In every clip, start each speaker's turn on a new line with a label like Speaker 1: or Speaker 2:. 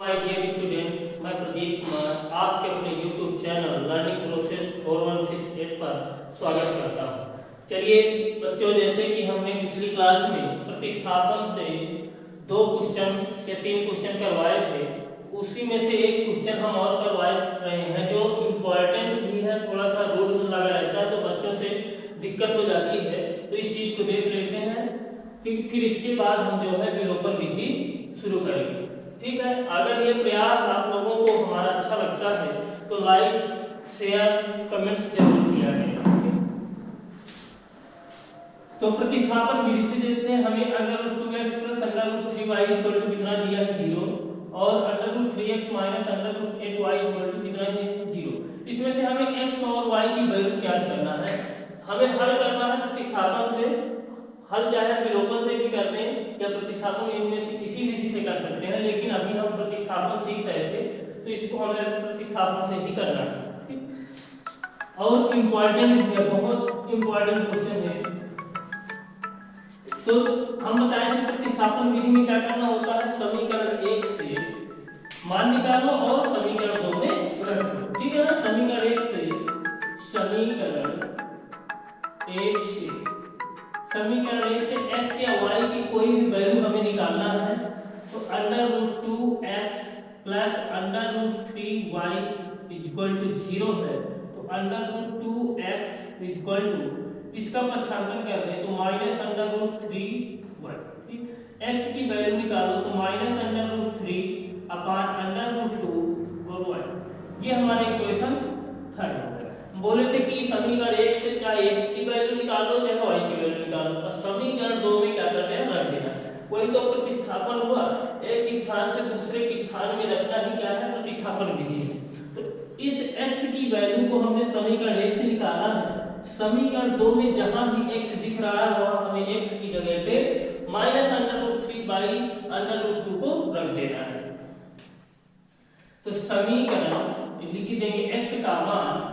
Speaker 1: My dear student, मैं प्रदीप कुमार आपके अपने YouTube चैनल लर्निंग प्रोसेस 4168 पर स्वागत करता हूँ। चलिए बच्चों, जैसे कि हमने पिछली क्लास में प्रतिस्थापन से 2 क्वेश्चन या 3 क्वेश्चन करवाए थे, उसी में से एक क्वेश्चन हम और करवाए रहे हैं जो इम्पोर्टेंट भी है, थोड़ा सा रूल लगा रहता है तो बच्चों से दिक्कत हो जाती है। तो इस चीज को देख लेते हैं, फिर इसके बाद हम जो है विलोपन विधि शुरू करेंगे। ठीक है, अगर ये प्रयास आप लोगों को हमारा अच्छा लगता है तो लाइक शेयर कमेंट्स जरूर किया करें। तो प्रतिस्थापन विधि से जैसे हमें √2x + √3y कितना दिया है 0 और √3x - √8y कितना है 0। इसमें से हमें x और y की वैल्यू ज्ञात करना है। हमें हल करना है प्रतिस्थापन से। हल चाहे विलोपन से भी करते हैं या प्रतिस्थापन इनमें से किसी विधि से कर सकते हैं, लेकिन अभी हम प्रतिस्थापन सीख रहे थे तो इसको हमें प्रतिस्थापन से ही करना है। और इम्पोर्टेंट है, बहुत इम्पोर्टेंट क्वेश्चन है। तो हम बताए थे प्रतिस्थापन विधि में क्या करना होता है, समीकरण 1 से मान निकालो और समीकरण 2 में रख दो। ठीक है ना, समीकरण 1 से x या y की कोई भी वैल्यू हमें निकालना है। तो √2x + √3y = 0 है। तो √2x इसका पक्षांतर कर दें तो -√3y। ठीक, x की वैल्यू निकालो तो -√3/√2y। ये हमारा इक्वेशन 3 हो गया। बोले थे कि समीकरण 1 से चाहे x की वैल्यू निकालो चाहे y की वैल्यू निकालो, और समीकरण 2 में क्या करते हैं, रख देना। वही तो प्रतिस्थापन हुआ, एक स्थान से दूसरे के स्थान में रखना ही क्या है, प्रतिस्थापन विधि है। तो इस x की वैल्यू को हमने समीकरण 1 से निकाला है। समीकरण 2 में जहां भी x दिख रहा है वहां हमें x की जगह पे -√3/√2 को रख देना है। तो समीकरण लिख देंगे x का मान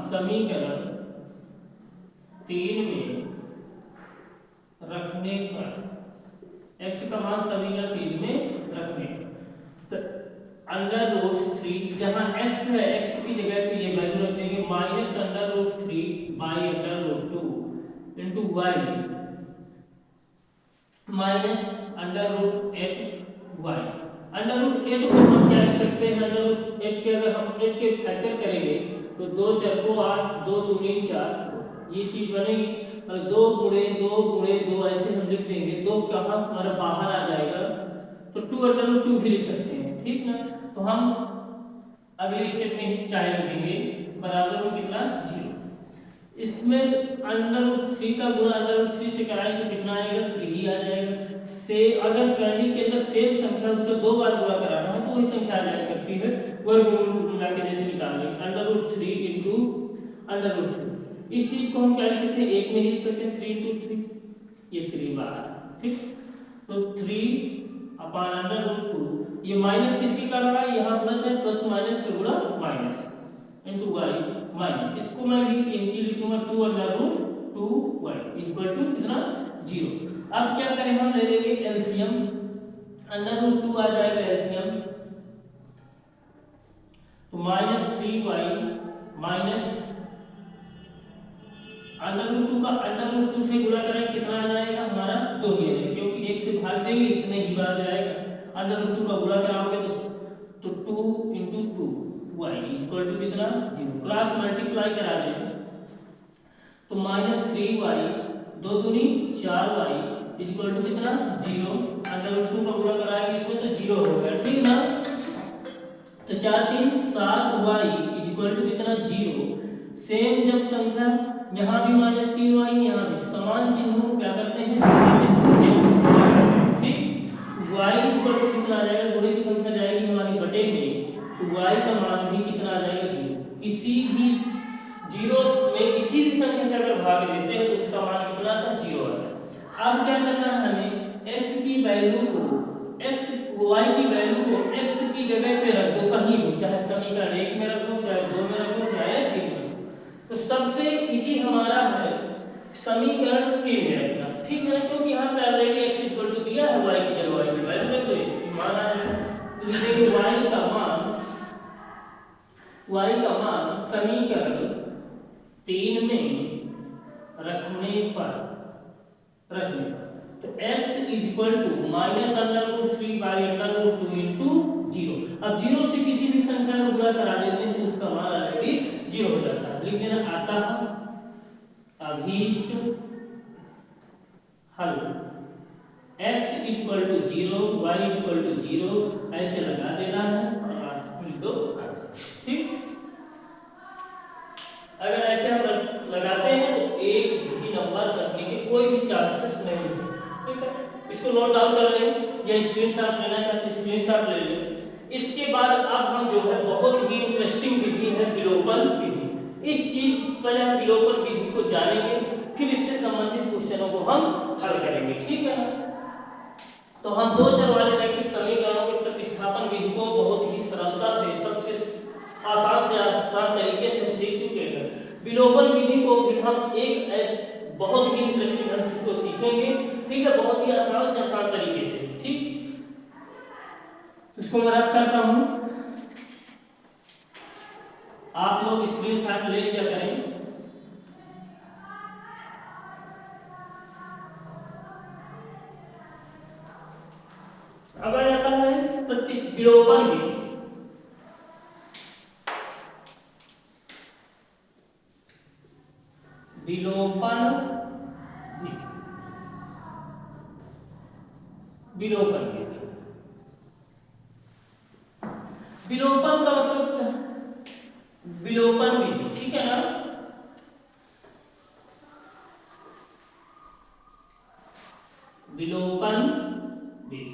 Speaker 1: समीकरण 3 में रखने पर x का मान समीकरण 3 में रखने पर √3 जहां x है, x की जगह पे ये वैल्यू रख देंगे -√3/√2 * y -√8y। √8 को हम क्या लिख सकते हैं, √8 के अगर हम 8 के फैक्टर करेंगे तो 2 × 4 = 8, 2 × 2 = 4, ये चीज बनेगी। और 2 × 2 × 2 ऐसे हम लिख देंगे, 2 कहाँ हमारा बाहर आ जाएगा तो 2 भी लिख सकते हैं। ठीक ना, तो हम अगले स्टेप में ही चाहे लिखेंगे बराबर में कितना 0। इसमें √3 का गुणा √3 से कराएंगे तो कितना आएगा, 3 ही आ जाएगा। से अगर करनी के अंदर सेम संख्या उसको 2 बार गुणा कराना है तो वही संख्या आ जाएगा, फिर वर्गमूल मिला के जैसे निकाल लेंगे √3 × √3। इस चीज को हम क्या लिख सकते हैं, एक में ही लिख सकते हैं 3 × 3, ये 3 बार। ठीक, तो 3/√2 ये माइनस किसके कारण है, यहाँ प्लस है, प्लस माइनस के गुणा माइनस * y इसको मैं भी यही चीज लिखूंगा 2/√2y = कितना 0। अब क्या करें, हम ले लेंगे एलसीएम। √2 आ जाएगा एलसीएम तो -3y √2 का √2 से गुणा करें कितना आ जाएगा, हमारा 2 ही आएगा, क्योंकि 1 से भाग देंगे इतने ही बार जाएगा। √2 का गुणा कराओगे तो 2 × 2y = कितना 0। क्रॉस मल्टीप्लाई करा दें तो -3y 2 दूनी 4y = कितना 0। √2 का गुणा कराएंगे इसमें तो 0 हो गया। ठीक ना, तो 4 × 3 = 7y = कितना 0। सेम जब संख्या यहाँ भी -3y यहाँ भी समान चिन्ह को क्या करते हैं, ठीक, y = कितना आ जाएगा, गुणे की संख्या जाएगी हमारी बटे में, तो y का मान भी कितना आ जाएगा 0। किसी भी 0 में किसी भी संख्या से अगर भाग देते हैं तो उसका मान कितना आता है, 0 आता है। अब क्या करना है, हमें x की वैल्यू को y की वैल्यू को x की जगह पे रख दो, कहीं भी, चाहे समीकरण 1 में रख दो, चाहे 2 में रख दो, चाहे 3 में। तो सबसे इजी हमारा है समीकरण के में रखना, ठीक है, क्योंकि यहाँ पे ऑलरेडी x इक्वल टू दिया है, y की जगह y की वैल्यू रख दो, इसकी मान आएगा, तो लिखेंगे y का मान समीकरण 3 में रखने पर तो x equal to minus under root 3 by under root 2 into 0। अब 0 से किसी भी संख्या में गुणा करा देते हैं तो उसका मान ऑलरेडी 0 हो जाता है। लिख देना अतः अभीष्ट हल x equal to 0 y equal to 0 ऐसे लगा देना है और लिख दो, ठीक। अगर ऐसे हम लगाते हैं तो एक भी नंबर करने के कोई भी चांसेस नहीं है, ठीक है। इसको नोट डाउन कर लें या स्क्रीनशॉट लेना चाहते हैं स्क्रीनशॉट ले लें। इसके बाद अब हम जो है बहुत ही इंटरेस्टिंग विधि है विलोपन विधि। इस चीज पहले हम विलोपन विधि को जानेंगे, फिर इससे संबंधित क्वेश्चनों को हम हल करेंगे, ठीक है। तो हम दो चर वाले रैखिक समीकरणों के प्रतिस्थापन विधि को बहुत ही सरलता से सबसे आसान से आसान तरीके से हम सीख चुके हैं। विलोपन विधि को भी हम एक बहुत ही इंटरेस्टिंग ढंग से इसको सीखेंगे, ठीक है, बहुत ही आसान से आसान तरीके से, ठीक। इसको मैं रद्द करता हूं, आप लोग स्क्रीनशॉट ले लिया करें। अब आ जाता है विलोपन विधि। विलोपन विधि, विलोपन विधि, विलोपन का मतलब विलोपन विधि, ठीक है ना। विलोपन विधि,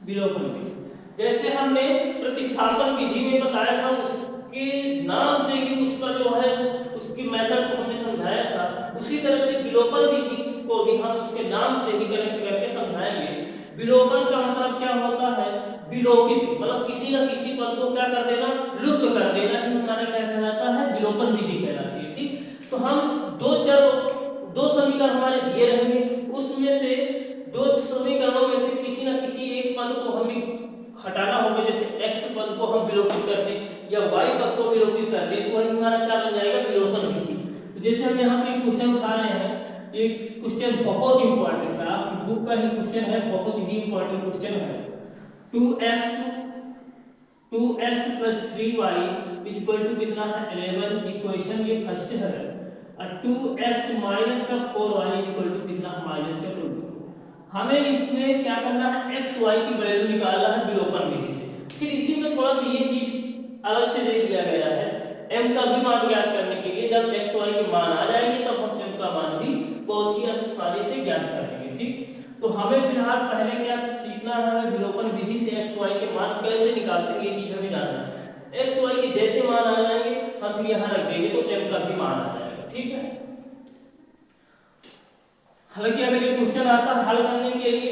Speaker 1: विलोपन विधि जैसे हमने प्रतिस्थापन विधि में बताया था, उसके नाम से ही उसका जो है उसकी मेथड को हमने समझाया था, उसी तरह से विलोपन विधि को भी हम उसके नाम से ही कनेक्ट करके समझाएंगे। विलोपन का मतलब क्या होता है? विलोपित, मतलब किसी न किसी पद को क्या कर देना, लुप्त कर देना ही हमारा क्या कहलाता है, विलोपन विधि कहलाती है, ठीक। तो हम दो समीकरण हमारे दिए रहेंगे, उसमें से दो समीकरणों में से किसी न किसी एक पद को हमें हटाना होगा, जैसे x पद को हम विलोपित कर दें या y पद को विलोपित कर दें, तो वही हमारा क्या बन जाएगा, विलोपन विधि। तो जैसे हम यहाँ पे क्वेश्चन उठा रहे हैं, ये क्वेश्चन बहुत इंपॉर्टेंट है, आपकी बुक का ही क्वेश्चन है, बहुत ही इंपॉर्टेंट क्वेश्चन है। 2x plus 3y equal to कितना है, 11 इक्वेशन ये फर्स्ट है, और 2x माइनस का 4y इक्वल टू कितना, माइनस का 22। हमें इसमें क्या करना है, x y की वैल्यू निकालना है विलोपन विधि से। फिर इसी में थोड़ा सा ये चीज अलग से दे दिया गया है, m का भी मान ज्ञात करने के लिए जब x y के मान आ जाएंगे तब हम m का मान भी बहुत ही आसानी से ज्ञात कर लेंगे, ठीक। तो हमें फिलहाल पहले क्या सीखना है, विलोपन विधि से x y के मान कैसे निकालते हैं ये चीज हमें जानना है। x y के जैसे मान आ जाएंगे हम फिर यहाँ रख देंगे तो m का भी मान आ जाएगा, ठीक है। हालांकि अगर ये क्वेश्चन आता है हल करने के लिए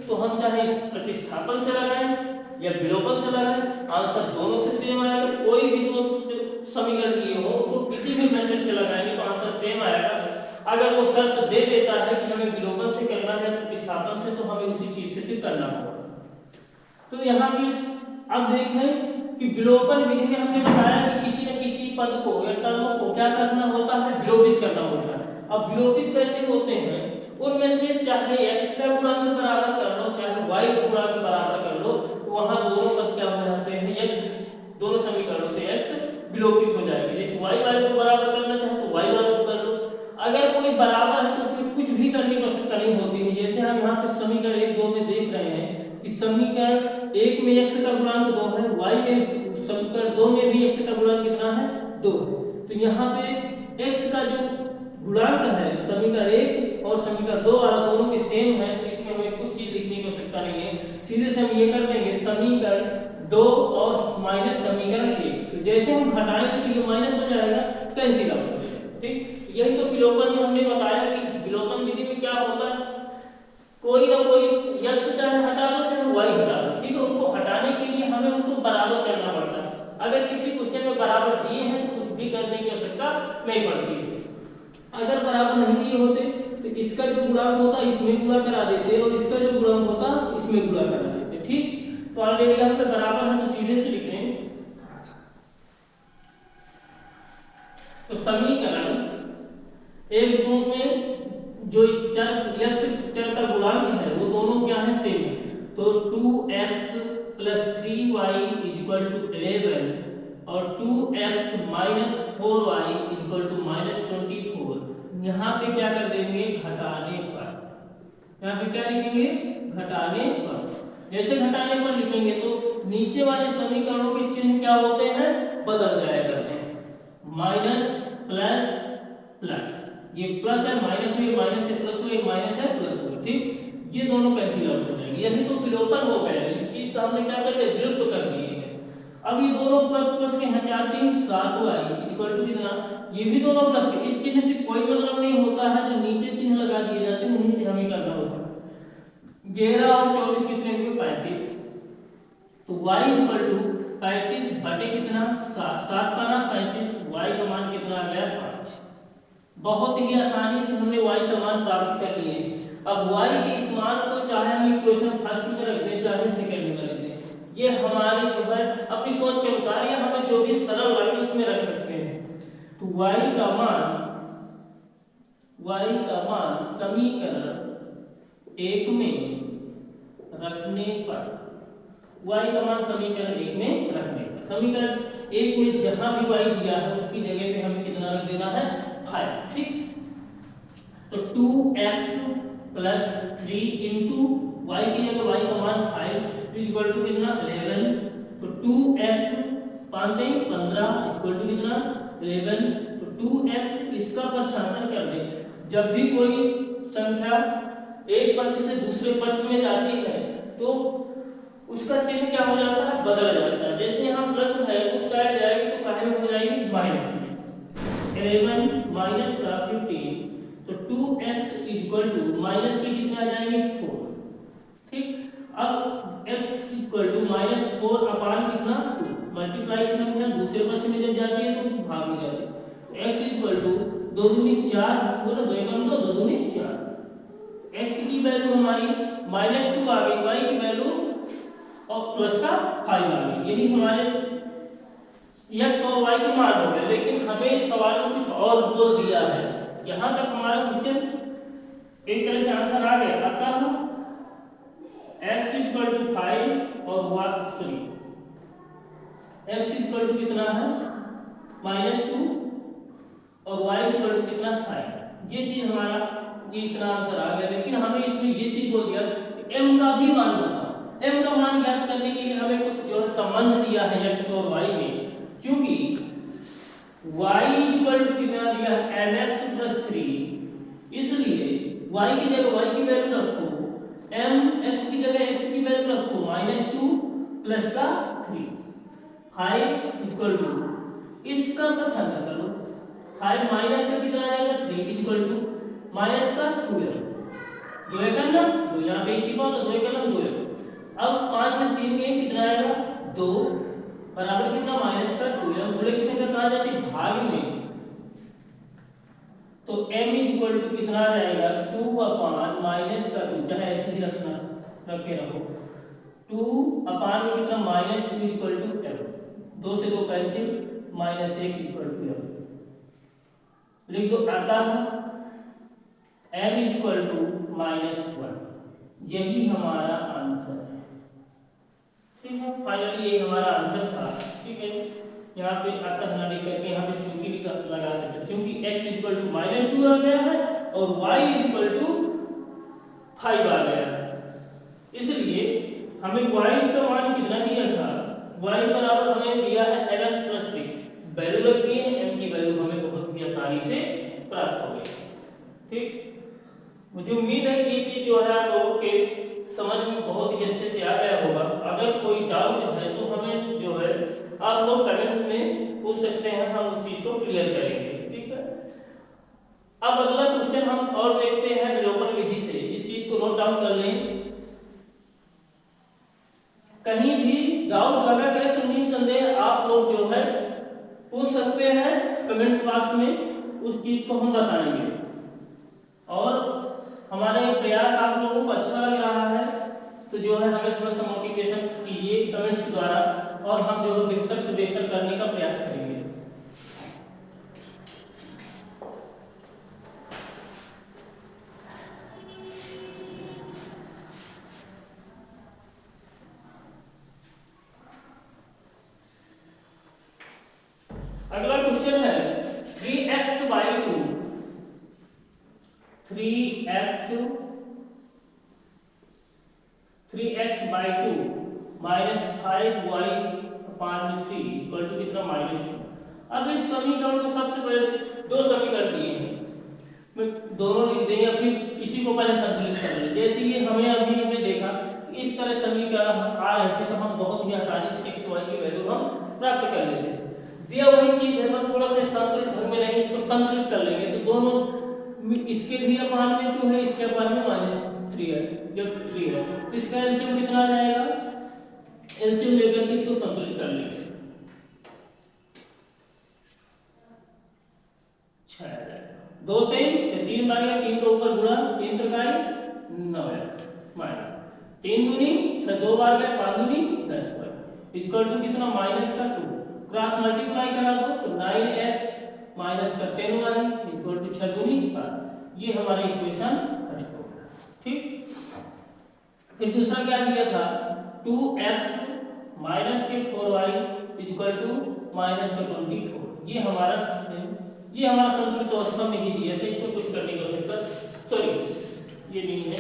Speaker 1: तो हम चाहे इस प्रतिस्थापन से लगाएं या विलोपन से लगाएं, आंसर दोनों से सेम आएगा। कोई भी दो समीकरण दिए हो तो किसी भी मेथड से लगाएंगे तो आंसर सेम आएगा। अगर वो शर्त दे देता है कि हमें विलोपन से करना है प्रतिस्थापन से, तो हमें उसी चीज से फिर करना होगा। तो यहाँ भी अब देखें कि विलोपन विधि में हमने बताया कि किसी न किसी पद को या टर्म को क्या करना होता है, विलोपित करना होता है। अब विलोपित कैसे होते हैं, उनमें से चाहे x का गुणांक बराबर कर लो चाहे y का गुणांक बराबर कर लो, तो वहां दोनों पद क्या हो जाते हैं, x, दोनों समीकरणों से x विलोपित हो जाएंगे। जैसे y वाले को बराबर करना चाहे तो y वाले को कर लो, अगर कोई बराबर है तो उसमें कुछ भी करने की आवश्यकता नहीं होती है। जैसे हम यहाँ पे समीकरण 1 2 में देख रहे हैं कि समीकरण 1 में x का गुणांक 2 है, y में समीकरण 2 में भी x का गुणांक कितना है, 2 है। तो यहाँ पे x का जो गुणांक है समीकरण 1 और समीकरण 2 वाला दोनों के सेम है, तो इसमें हमें कुछ चीज लिखने की आवश्यकता नहीं है। सीधे से हम ये कर देंगे समीकरण 2 और माइनस समीकरण 1। तो जैसे हम हटाएंगे तो ये माइनस हो जाएगा, कैंसिल आउट हो जाएगा, ठीक। यही तो विलोपन में हमने बताया कि विलोपन विधि में क्या होता है, कोई ना कोई x चाहे हटा लो चाहे y हटा लो, ठीक है। उनको हटाने के लिए हमें उनको बराबर करना पड़ता है। अगर किसी क्वेश्चन में बराबर दिए हैं तो कुछ भी करने की आवश्यकता नहीं पड़ती है। अगर बराबर नहीं दिए होते तो इसका जो गुणांक होता इसमें गुणा करा देते और इसका जो गुणांक होता इसमें गुणा करा देते। ठीक, तो ऑलरेडी यहाँ पे बराबर है तो सीधे से लिखें। तो समीकरण एक दो में जो चर x चर का गुणांक है वो दोनों क्या है सेम है। तो 2x + 3y = 11 और 2x - 4y = -24। यहाँ पे क्या कर देंगे घटाने पर, यहाँ पे क्या लिखेंगे घटाने पर। जैसे घटाने पर लिखेंगे तो नीचे वाले समीकरणों के चिन्ह क्या होते हैं बदल जाया करते हैं। माइनस प्लस प्लस, ये प्लस है माइनस हुई, माइनस है प्लस हुई, माइनस है प्लस हुई। ठीक, ये दोनों कैंसिल आउट हो जाएंगे। यही तो विलोपन हो गया, इस चीज का हमने क्या कर दिया विलुप्त कर दिए हैं। अब ये दोनों प्लस प्लस के हैं 4 3 7y = कितना, ये भी दोनों प्लस के, इस चिन्ह से कोई मतलब नहीं होता है, जो नीचे चिन्ह लगा दिए जाते हैं उन्हीं से हमें करना होता है। 11 और 24 कितने हुए 35, तो y = 35 बटे कितना 7, 7 पाना 35, y का मान कितना आ गया 5। बहुत ही आसानी से हमने y का मान प्राप्त कर लिए। अब y के इस मान को चाहे हम इक्वेशन फर्स्ट में रख दें चाहे सेकंड में रख दें, ये हमारे जो है अपनी सोच के अनुसार या हमें जो भी सरल लगे उसमें रख सकते हैं। तो y का मान समीकरण एक में रखने पर, y का मान समीकरण एक में रखने पर, समीकरण एक में जहां भी y दिया है उसकी जगह पे हमें कितना रख देना है 5। ठीक, तो 2x + 3 इंटू y की जगह y का मान 5 = कितना 11। तो 2x 5 15 = कितना 11। तो 2x इसका पक्षांतर कर दें। जब भी कोई संख्या एक पक्ष से दूसरे पक्ष में जाती है तो उसका चिन्ह क्या हो जाता है बदल जाता है। जैसे यहाँ प्लस है उस साइड जाएगी तो काहे में हो जाएगी माइनस में। 11 माइनस का 15, तो 2x = माइनस के कितने आ जाएंगे 4। ठीक, अब x = -4 अपान कितना 2, मल्टीप्लाई की संख्या दूसरे पक्ष में जब जाती है तो भाग में जाती है। x = 2 दूनी 4, बोलो 2 1 2 2 दूनी 4। x की वैल्यू हमारी -2 आ गई, y की वैल्यू और प्लस का 5 आ गई। यही हमारे x और y के मान हो गए। लेकिन हमें सवाल में कुछ और बोल दिया है। यहाँ तक हमारा क्वेश्चन एक तरह से आंसर आ गया। अतः x = 5 और x = कितना है -2 और y = कितना 5। ये चीज हमारा ये इतना आंसर आ गया। लेकिन हमें इसमें ये चीज बोल दिया m का भी मान बताओ। m का मान ज्ञात करने के लिए हमें कुछ जो है संबंध दिया है x और y में। क्योंकि y = कितना दिया है mx + 3, इसलिए y की जगह y की वैल्यू रखो, mx की जगह x की वैल्यू रखो -2 प्लस का 3। 5 = इसका पक्षांतर करो, 5 माइनस का कितना आएगा 3 = माइनस का 12। 2 1 ना 2, यहाँ पे छिपा तो 2 1 2। अब 5 में 3 के कितना आएगा 2 बराबर कितना -2। बोले की संख्या कहाँ जाती है भाग में, तो m = कितना आ जाएगा 2 अपान -2, चाहे ऐसे ही रखना रखे रहो। 2 अपान में कितना -2 = m, 2 से 2 कैंसिल, -1 = m लिख दो। आता है m = -1। यही हमारा आंसर है। ठीक है, फाइनली यही हमारा आंसर था। ठीक है, यहाँ पे आता है ना लिख करके यहाँ पे चूंकि भी लगा सकते हैं। चूंकि x = -2 आ गया है और y = 5 आ गया है, इसलिए हमें y का मान कितना दिया था, y बराबर हमें दिया है mx + 3। वैल्यू रख दी है, m की वैल्यू हमें बहुत ही आसानी से प्राप्त हो गई। ठीक, मुझे उम्मीद है कि ये चीज जो है आप लोगों के समझ में बहुत ही अच्छे से आ गया होगा। अगर कोई डाउट है तो हमें जो है आप लोग कमेंट्स में पूछ सकते हैं, हम उस चीज को क्लियर करेंगे। ठीक है, अब अगला क्वेश्चन हम और देखते हैं विलोपन विधि से। इस चीज को नोट डाउन कर लें। कहीं भी डाउट लगा करे तो निसंदेह आप लोग जो है पूछ सकते हैं कमेंट्स बॉक्स में। उस चीज को हम बताएंगे। और हमारा ये प्रयास आप लोगों को अच्छा लग रहा है तो जो है हमें थोड़ा सा मोटिवेशन कीजिए कमेंट्स द्वारा, और हम जो है बेहतर से बेहतर करने का प्रयास करेंगे। अगला क्वेश्चन है 3x/2 minus 5y/3 equal to कितना -2। अब इस समीकरण को सबसे पहले दो समीकरण दिए हैं, मैं दोनों लिख दें या फिर इसी को पहले संतुलित कर लें। जैसे ये हमें अभी हमने देखा इस तरह समीकरण आ रहे थे तो हम बहुत ही आसानी से x y की वैल्यू हम प्राप्त कर लेते हैं। दिया वही चीज है, बस थोड़ा सा संतुलित ढंग में नहीं इसको संतुलित कर लेंगे तो दोनों इसके भी अपान में 2 है, इसके अपान में -3 है, जब 3 है तो इसका एलसीएम कितना आ जाएगा, एलसीएम लेकर के इसको संतुलित कर लेंगे 6 आ जाएगा। 2 3 6 3 बार या 3 के ऊपर गुणा 3 त्रिकाई 9x माइनस 3 दूनी 6 2 बार गए 5 दूनी 10y इक्वल टू कितना -2 क्रॉस मल्टीप्लाई करा दो तो 9x माइनस का 10y इक्वल टू 6 दूनी 12। ये हमारा इक्वेशन फर्स्ट हो गया। ठीक, फिर दूसरा क्या दिया था 2x माइनस के 4y इक्वल टू माइनस का 24। ये हमारा संतुलित अवस्था में ही दिया था, इसमें कुछ करने की आवश्यकता सॉरी ये नहीं है,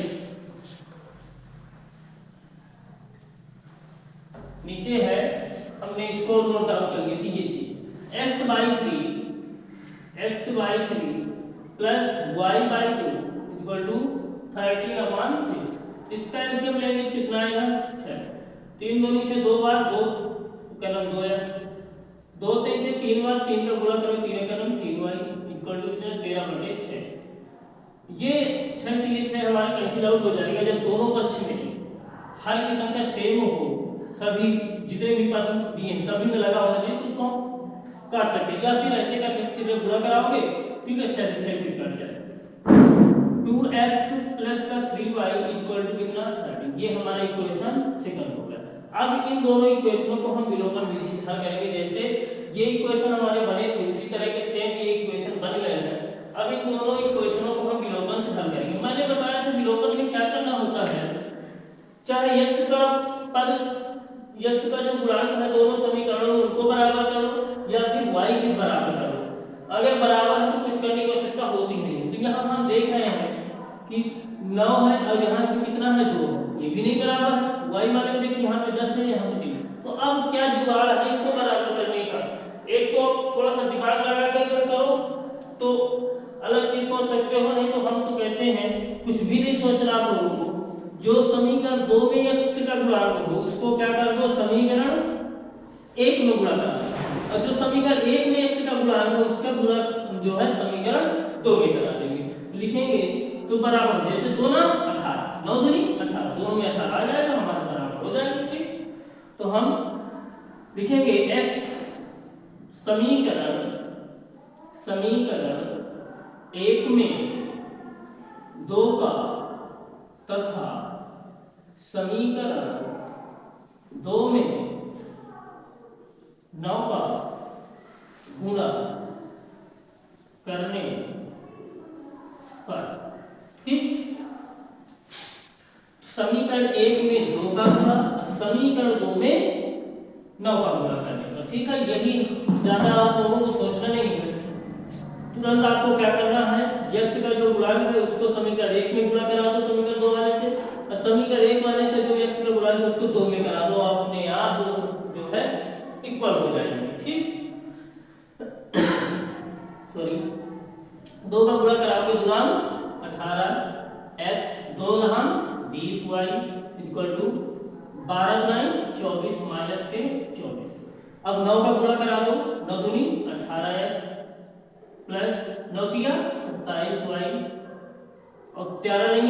Speaker 1: नीचे है हमने इसको नोट डाउन कर लिया थी ये चीज x/3 plus y/2 equal to 13/6। इसका एलसीएम लेंगे तो कितना आएगा 6 3 दूनी 6 2 बार 2 का नाम 2x 2 3 से 3 बार 3 का गुणा करो 3 का नाम 3y इक्वल टू कितना 13/6। ये 6 से ये 6 हमारा कैंसिल आउट हो जाएगा जब दोनों पक्ष में हर की संख्या सेम हो, सभी जितने भी पद दिए हैं सभी में लगा होना चाहिए तो उसको काट सकते हैं, या फिर ऐसे कर सकते हैं जब गुणा कराओगे ठीक है 6 से 6 फिर कट जाए 2x प्लस का 3y इक्वल टू कितना 30। ये हमारा इक्वेशन सेकंड हो गया। अब इन दोनों इक्वेशनों को हम विलोपन विधि से हल करेंगे। जैसे ये इक्वेशन हमारे बने थे उसी तरह के सेम ये इक्वेशन बन गए हैं। अब इन दोनों इक्वेशनों को हम विलोपन से हल करेंगे। मैंने बताया था विलोपन में क्या करना होता है, चाहे x का पद x का जो गुणांक है दोनों समीकरणों में उनको बराबर करो या फिर y के बराबर करो। अगर बराबर है तो कुछ करने की आवश्यकता होती नहीं। तो यहाँ हम देख रहे हैं कि 9 है और यहाँ पे कितना है 2, ये भी नहीं बराबर है। y वाले में देखिए यहाँ पे 10 है यहाँ पे 3। तो अब क्या जुगाड़ है इनको बराबर करने का, एक तो थोड़ा सा दिमाग लगा कर अगर करो तो अलग चीज सोच सकते हो, नहीं तो हम तो कहते हैं कुछ भी नहीं सोचना आप लोगों को। जो समीकरण 2 में x का गुणांक हो उसको क्या कर दो समीकरण 1 में गुणा कर दो, और जो समीकरण 1 में x का गुणांक है उसका गुणा जो है समीकरण 2 में करा देंगे। लिखेंगे तो बराबर जैसे 2 ना 18 9 दूनी 18 दोनों में 18 आ जाएगा हमारा बराबर हो जाएगा। ठीक, तो हम लिखेंगे x समीकरण 1 में 2 का तथा समीकरण 2 में 9 का गुणा करने पर, ठीक, समीकरण 1 में 2 का गुणा समीकरण 2 में 9 का गुणा करने पर। ठीक है, यही ज्यादा आप लोगों को सोचना नहीं है, तुरंत आपको क्या करना है x का जो गुणांक है उसको समीकरण 1 में गुणा करा दो समीकरण 2 वाले से, और समीकरण 1 वाले का जो x का गुणांक है उसको 2 में करा दो, अपने आप जो है इक्वल हो जाएंगे। ठीक, सॉरी 2 का गुणा कराओगे दुरान 18x 2 लहान 20y इक्वल टू 12 9 24 माइनस के 24। अब 9 का गुणा करा दो 9 दूनी 18x प्लस 9 दिया 27y और 13 नहीं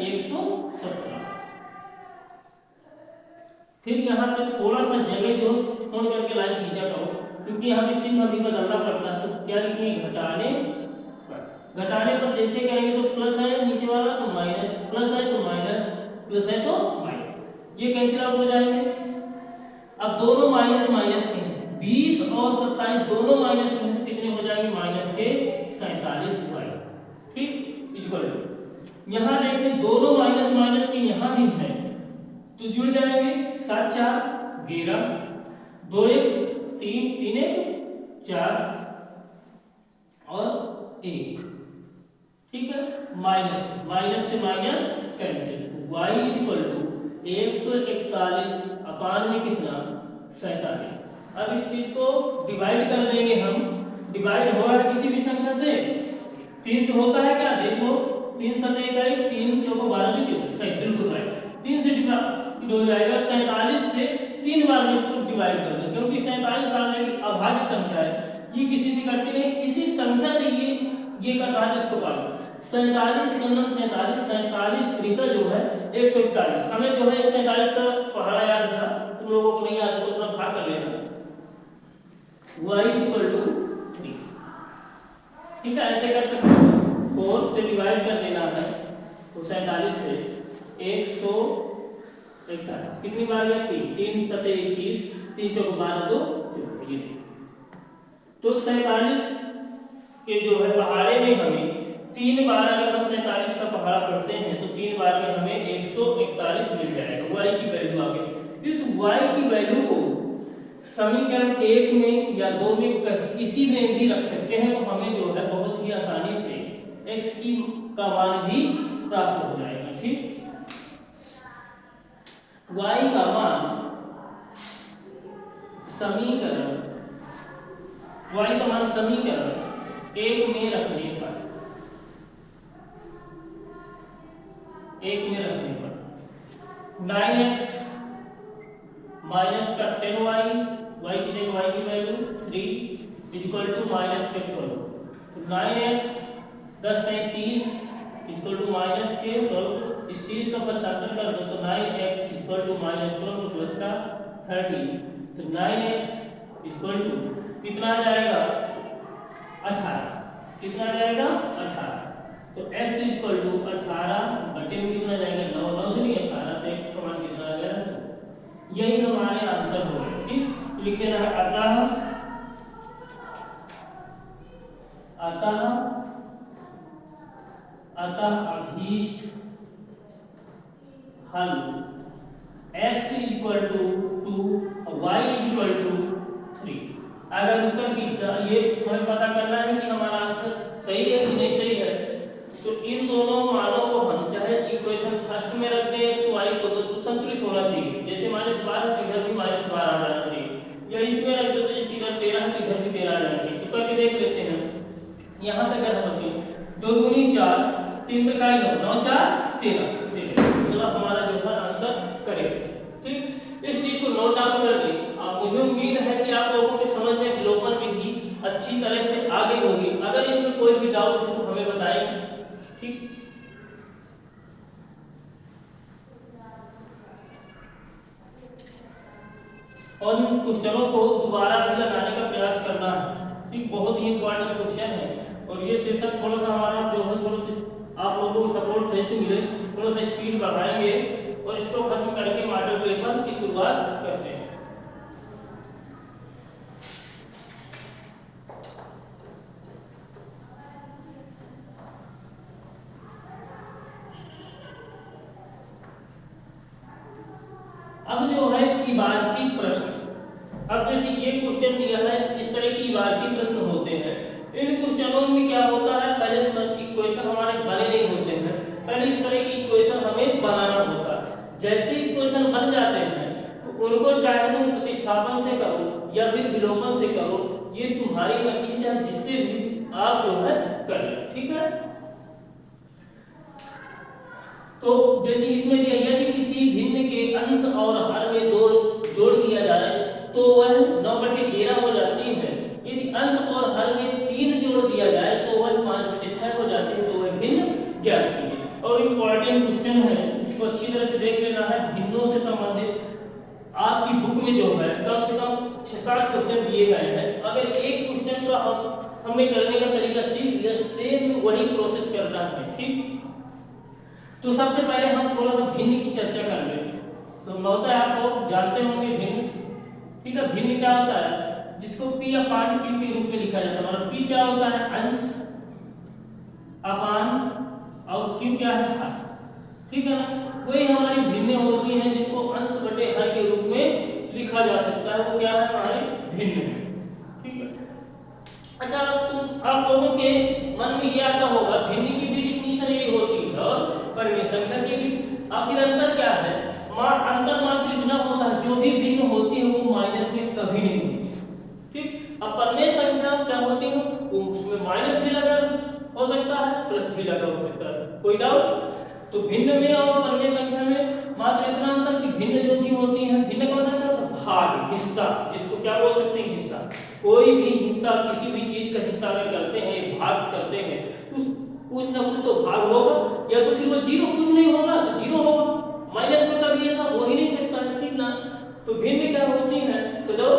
Speaker 1: 117। फिर यहाँ पे थोड़ा सा जगह जो छोड़ करके लाइन खींचा करो, क्योंकि यहाँ पे चिन्ह अभी बदलना पड़ता है। तो क्या लिखेंगे घटाने घटाने पर जैसे करेंगे तो प्लस है नीचे वाला तो माइनस, प्लस है तो माइनस, प्लस है तो माइनस, ये कैंसिल आउट हो जाएंगे। अब दोनों माइनस माइनस के 20 और 27 दोनों माइनस में तो कितने हो जाएंगे माइनस के 47y, ठीक इक्वल टू यहाँ देखें दोनों माइनस माइनस के यहाँ भी है तो जुड़ जाएंगे 7 4 11 2 1 3 3 1 4 और 1, ठीक है माइनस माइनस से minus cancel, y equal to 141 अपान में कितना 47। अब इस चीज को डिवाइड कर देंगे हम, डिवाइड हो रहा है किसी भी संख्या से 3 से होता है क्या देखो 3 7 21 3 4 12 24 सही बिल्कुल राइट, 3 से डिवाइड हो जाएगा 47 से 3 बार में इसको डिवाइड कर दो क्योंकि 47 ऑलरेडी अभाज्य संख्या है, ये किसी से कटती नहीं, किसी संख्या से ये कट रहा है इसको काटो 47 एकम 47 त्रिका जो है 141, हमें जो है 147 का पहाड़ा याद था, तुम लोगों को नहीं आता तो अपना भाग कर लेना y इक्वल टू 3, ठीक है ऐसे कर सकते हो 4 से डिवाइड कर देना है तो 47 से 141 कितनी बार गया 3 7 21 3 4 12 2 ये तो 47 के जो है पहाड़े में हमें 3 बार अगर हम 47 का पहाड़ा पढ़ते हैं तो 3 बार में हमें 141 मिल जाएगा y की वैल्यू आ गई। इस y की वैल्यू को समीकरण 1 में या 2 में किसी में भी रख सकते हैं तो हमें जो है बहुत ही आसानी से x की का मान भी प्राप्त हो जाएगा, ठीक y का मान समीकरण y का मान समीकरण 1 में रखने पर 9x माइनस का 10y y की जगह y की वैल्यू 3 इक्वल टू माइनस के 12 तो 9x 10 नहीं 30 इक्वल टू माइनस के 12 इस 30 का 75 कर दो तो 9x equal to minus 12 plus का 30 तो 9x इक्वल टू कितना आ जाएगा 18, कितना आ जाएगा 18 तो x इक्वल टू 18 बटे में कितना जाएगा 9 9 नहीं 18 तो x का मान कितना आ गया, यही हमारे आंसर हो गए, ठीक लिख देना है अतः अभीष्ट हल x equal to 2 y equal to 3। अगर उत्तर की ये हमें पता करना है कि हमारा आंसर सही है कि नहीं सही है तो इन दोनों मानों को हम चाहे इक्वेशन फर्स्ट में रख दें x y को तो संतुलित होना चाहिए, जैसे -12 तो इधर भी -12 आ जाना चाहिए, या इसमें रख दो तो जैसे इधर 13 तो इधर भी 13 आ जाना चाहिए। तो करके देख लेते हैं यहाँ पे अगर हम रखें 2 दूनी 4 3 त्रिकाई 9 9 4 13 मतलब हमारा जो है आंसर करेक्ट, ठीक इस चीज को नोट डाउन कर लें। मुझे उम्मीद है कि आप लोगों के समझ में विलोपन विधि अच्छी तरह से आ गई होगी, अगर इसमें कोई भी डाउट हो तो हमें बताएं, ठीक और इन क्वेश्चनों को दोबारा भी लगाने का प्रयास करना है, ठीक बहुत ही इंपॉर्टेंट क्वेश्चन है और ये सेशन थोड़ा सा हमारा जो है थोड़ा सा आप लोगों को सपोर्ट सही से मिले, थोड़ा सा स्पीड बढ़ाएंगे और इसको खत्म करके मॉडल पेपर की शुरुआत करते हैं। अब जो है इबारती प्रश्न, अब जैसे ये क्वेश्चन दिया है इस तरह की इबारती प्रश्न होते हैं, इन क्वेश्चनों में क्या होता है पहले सब इक्वेशन हमारे बने नहीं होते हैं, पहले इस तरह की इक्वेशन हमें बनाना होता है, जैसे इक्वेशन बन जाते हैं तो उनको चाहे तुम प्रतिस्थापन से करो या फिर विलोपन से करो, ये तुम्हारी मर्जी चाहे जिससे भी आप जो है कर लो, ठीक है। तो जैसे इसमें दिया यदि किसी भिन्न के अंश और हर में जोड़ दिया जाए तो वह 9/13 हो जाती है, यदि अंश और हर में 3 जोड़ दिया जाए तो वह 5/6 हो जाती है, तो वह भिन्न ज्ञात कीजिए। और इम्पोर्टेंट क्वेश्चन है, इसको अच्छी तरह से देख लेना है, भिन्नों से संबंधित आपकी बुक में जो है कम से कम 6-7 क्वेश्चन दिए गए हैं, अगर एक क्वेश्चन का हमें करने का तरीका तरीका सीख लिया, सेम वही प्रोसेस करना है। ठीक, तो सबसे पहले हम थोड़ा सा भिन्न की चर्चा कर लें। तो होता है, आप लोग जानते होंगे भिन्न। ठीक है, भिन्न क्या होता है, जिसको P अपान Q के रूप में लिखा जाता है। मतलब P क्या होता है, अंश अपान, और Q क्या है, हर। ठीक है ना, वही हमारी भिन्न होती हैं जिनको अंश बटे हर के रूप में लिखा जा सकता है, वो क्या है, हमारे भिन्न है। ठीक है, अच्छा, तुम आप लोगों के मन में ये आता होगा भिन्न की भी डिफिनीशन यही होती है और परिमेय संख्या की भी। आखिर अंतर क्या है, अंतर मात्र इतना होता है, जो भी भिन्न होती है वो माइनस में कभी नहीं होती। ठीक, अब परिमेय संख्या क्या होती है, उसमें माइनस भी लगा हो सकता है, प्लस भी लगा हो सकता है, कोई डाउट। तो भिन्न में और परिमेय संख्या में मात्र इतना अंतर कि भिन्न जो भी होती है, भिन्न का मतलब क्या होता है, भाग, हिस्सा, जिसको क्या बोल सकते हैं, हिस्सा। कोई भी हिस्सा, किसी भी चीज का हिस्सा अगर करते हैं, भाग करते हैं, तो कुछ ना कुछ तो भाग होगा, या तो फिर वो जीरो, कुछ नहीं होगा तो जीरो होगा, माइनस में कभी ऐसा हो ही नहीं सकता है। ठीक ना, तो भिन्न क्या होती है, चलो